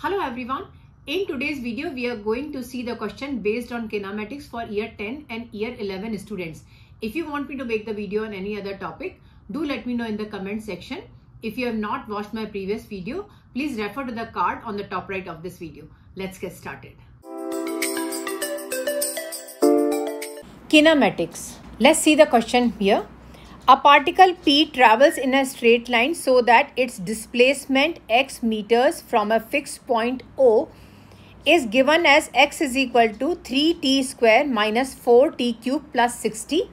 Hello everyone. In today's video, we are going to see the question based on kinematics for year 10 and year 11 students. If you want me to make the video on any other topic, do let me know in the comment section. If you have not watched my previous video, please refer to the card on the top right of this video. Let's get started. Kinematics. Let's see the question here. A particle P travels in a straight line so that its displacement x meters from a fixed point O is given as x is equal to 3t square minus 4t cube plus 60,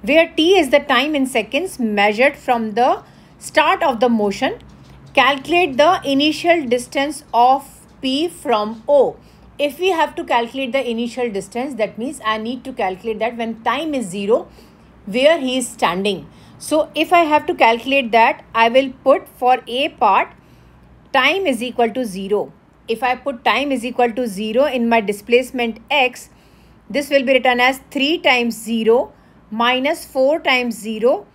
where t is the time in seconds measured from the start of the motion. Calculate the initial distance of P from O. If we have to calculate the initial distance, that means I need to calculate that when time is 0, where he is standing. So if I have to calculate that, I will put for A part time is equal to 0. If I put time is equal to 0 in my displacement x, this will be written as 3 times 0 minus 4 times 0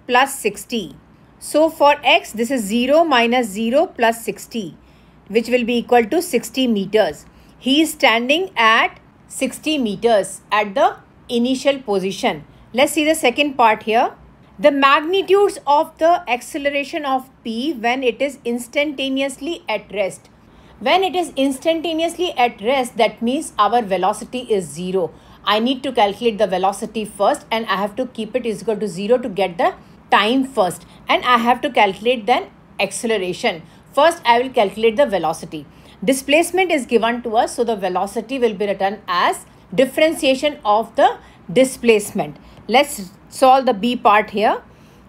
plus 60. So for x, this is 0 minus 0 plus 60, which will be equal to 60 meters. He is standing at 60 meters at the initial position. Let's see the second part here. The magnitudes of the acceleration of P when it is instantaneously at rest. When it is instantaneously at rest, that means our velocity is 0. I need to calculate the velocity first and I have to keep it is equal to 0 to get the time first. And I have to calculate then acceleration. First, I will calculate the velocity. Displacement is given to us, so the velocity will be written as differentiation of the displacement. Let's solve the B part here.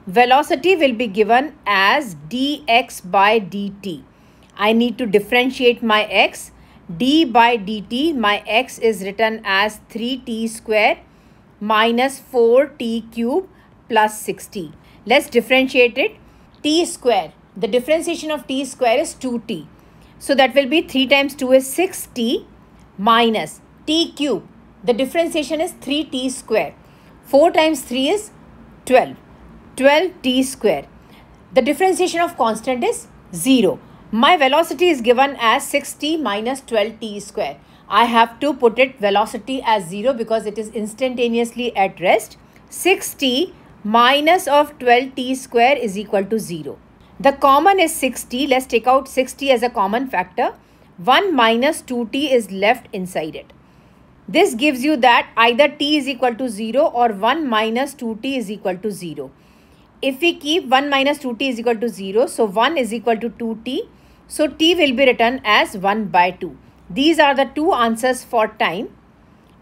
Velocity will be given as dx by dt. I need to differentiate my x. D by dt, my x is written as 3t square minus 4t cube plus 60. Let's differentiate it. T square. The differentiation of t square is 2t. So that will be 3 times 2 is 6t minus t cube. The differentiation is 3t square. 4 times 3 is 12. 12t square. The differentiation of constant is 0. My velocity is given as 6t minus 12t square. I have to put it velocity as 0 because it is instantaneously at rest. 6t minus of 12t square is equal to 0. The common is 6t. Let's take out 6t as a common factor. 1 minus 2t is left inside it. This gives you that either t is equal to 0 or 1 minus 2t is equal to 0. If we keep 1 minus 2t is equal to 0, so 1 is equal to 2t. So t will be written as 1 by 2. These are the two answers for time.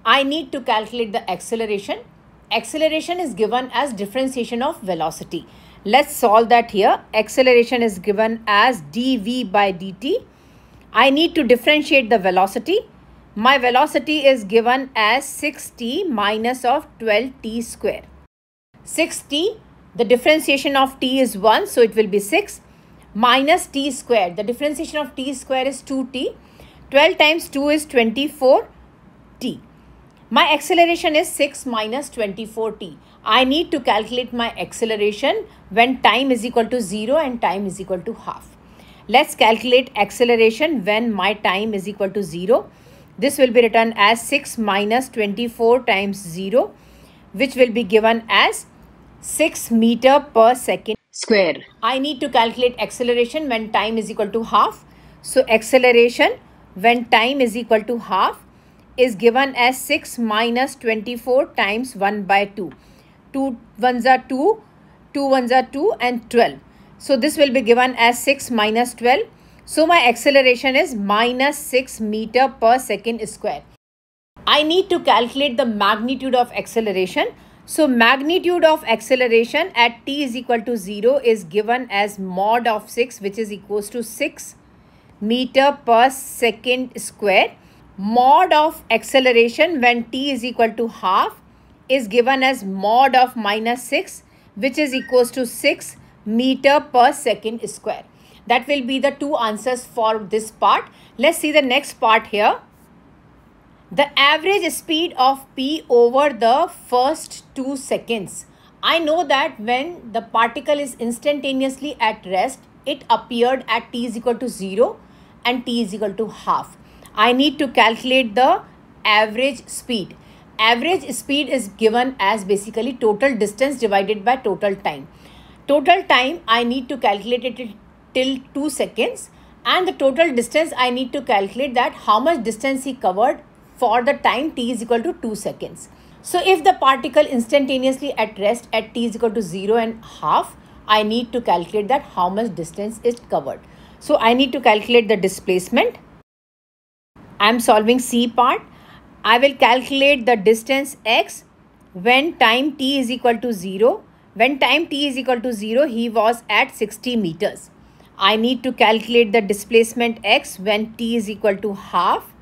I need to calculate the acceleration. Acceleration is given as differentiation of velocity. Let's solve that here. Acceleration is given as dv by dt. I need to differentiate the velocity. My velocity is given as 6t minus of 12t square. 6t, the differentiation of t is 1, so it will be 6 minus t square. The differentiation of t square is 2t. 12 times 2 is 24t. My acceleration is 6 minus 24t. I need to calculate my acceleration when time is equal to 0 and time is equal to half. Let's calculate acceleration when my time is equal to 0. This will be written as 6 minus 24 times 0, which will be given as 6 meter per second square. I need to calculate acceleration when time is equal to half. So acceleration when time is equal to half is given as 6 minus 24 times 1 by 2. 2 ones are 2, 2 ones are 2 and 12. So this will be given as 6 minus 12. So my acceleration is minus 6 meter per second square. I need to calculate the magnitude of acceleration. So magnitude of acceleration at t is equal to 0 is given as mod of 6, which is equals to 6 meter per second square. Mod of acceleration when t is equal to half is given as mod of minus 6, which is equals to 6 meter per second square. That will be the two answers for this part. Let's see the next part here. The average speed of P over the first 2 seconds. I know that when the particle is instantaneously at rest, it appeared at t is equal to 0 and t is equal to half. I need to calculate the average speed. Average speed is given as basically total distance divided by total time. Total time I need to calculate it till 2 seconds, and the total distance I need to calculate that how much distance he covered for the time t is equal to 2 seconds. So if the particle instantaneously at rest at t is equal to 0 and half, I need to calculate that how much distance is covered. So I need to calculate the displacement. I am solving C part. I will calculate the distance x when time t is equal to 0. When time t is equal to 0, he was at 60 meters. I need to calculate the displacement x when t is equal to half.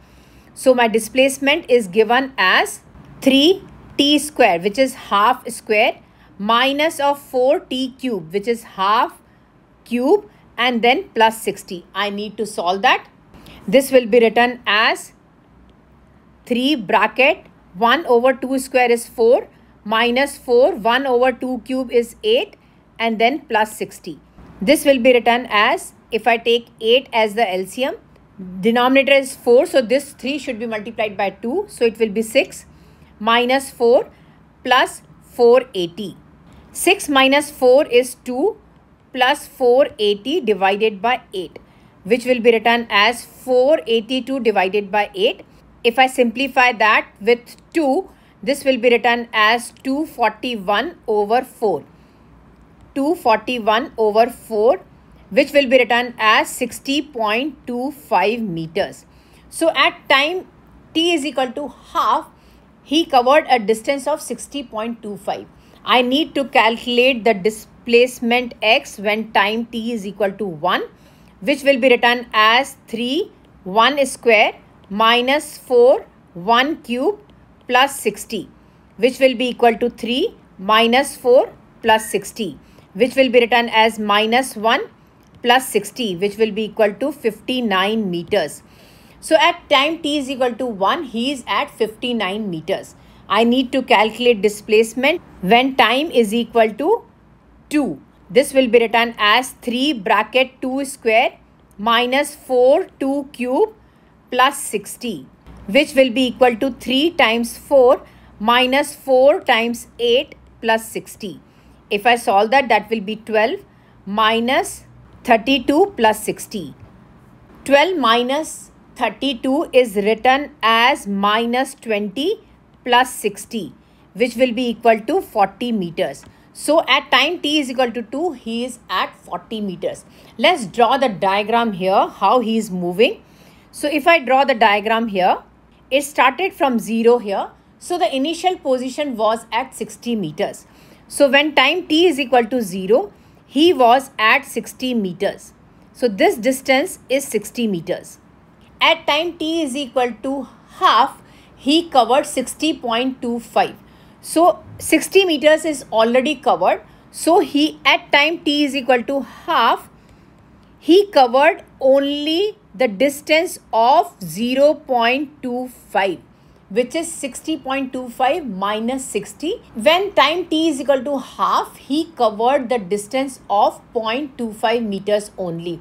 So my displacement is given as 3t square, which is half square, minus of 4t cube, which is half cube, and then plus 60. I need to solve that. This will be written as 3 bracket 1 over 2 square is 4, minus 4, 1 over 2 cube is 8, and then plus 60. This will be written as, if I take 8 as the LCM, denominator is 4, so this 3 should be multiplied by 2, so it will be 6, minus 4 plus 480. 6 minus 4 is 2 plus 480 divided by 8, which will be written as 482 divided by 8. If I simplify that with 2, this will be written as 241 over 4. 241 over 4, which will be written as 60.25 meters. So at time t is equal to half, he covered a distance of 60.25. I need to calculate the displacement x when time t is equal to 1, which will be written as 3 1 square minus 4 1 cube plus 60, which will be equal to 3 minus 4 plus 60, which will be written as minus 1 plus 60, which will be equal to 59 meters. So at time t is equal to 1, he is at 59 meters. I need to calculate displacement when time is equal to 2. This will be written as 3 bracket 2 square minus 4 2 cube plus 60, which will be equal to 3 times 4 minus 4 times 8 plus 60. If I solve that, that will be 12 minus 32 plus 60. 12 minus 32 is written as minus 20 plus 60, which will be equal to 40 meters. So at time t is equal to 2, he is at 40 meters. Let's draw the diagram here, how he is moving. So if I draw the diagram here, it started from 0 here. So the initial position was at 60 meters. So when time t is equal to 0, he was at 60 meters. So this distance is 60 meters. At time t is equal to half, he covered 60.25. So 60 meters is already covered. So he at time t is equal to half, he covered only the distance of 0.25, which is 60.25 minus 60. When time t is equal to half, he covered the distance of 0.25 meters only.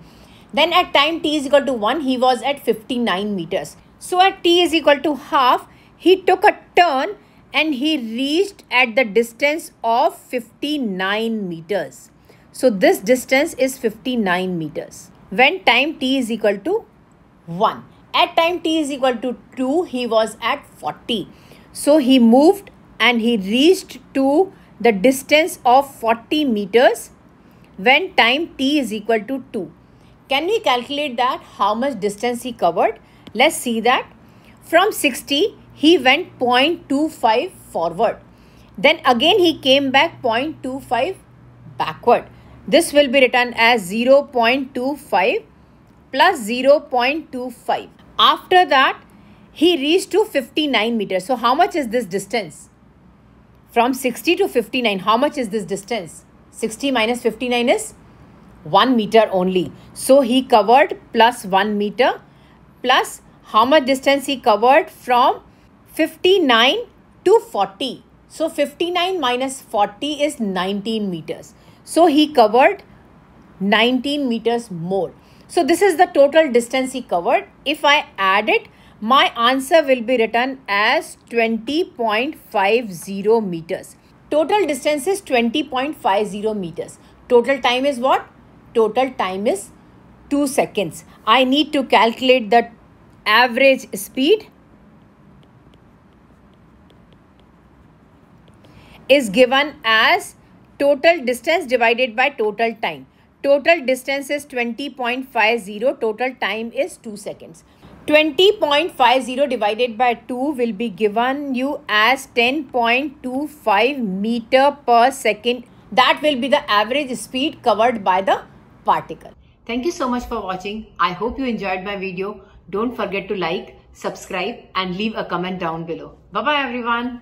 Then at time t is equal to 1, he was at 59 meters. So at t is equal to half, he took a turn and he reached at the distance of 59 meters. So this distance is 59 meters. When time t is equal to 1. At time t is equal to 2, he was at 40. So he moved and he reached to the distance of 40 meters when time t is equal to 2. Can we calculate that how much distance he covered? Let's see that. From 60, he went 0.25 forward. Then again he came back 0.25 backward. This will be written as 0.25 plus 0.25. After that, he reached to 59 meters. So how much is this distance? From 60 to 59, how much is this distance? 60 minus 59 is 1 meter only. So he covered plus 1 meter, plus how much distance he covered from 59 to 40. So 59 minus 40 is 19 meters. So he covered 19 meters more. So this is the total distance he covered. If I add it, my answer will be written as 20.50 meters. Total distance is 20.50 meters. Total time is what? Total time is 2 seconds. I need to calculate the average speed is given as total distance divided by total time. Total distance is 20.50. Total time is 2 seconds. 20.50 divided by 2 will be given you as 10.25 meter per second. That will be the average speed covered by the particle. Thank you so much for watching. I hope you enjoyed my video. Don't forget to like, subscribe and leave a comment down below. Bye-bye everyone.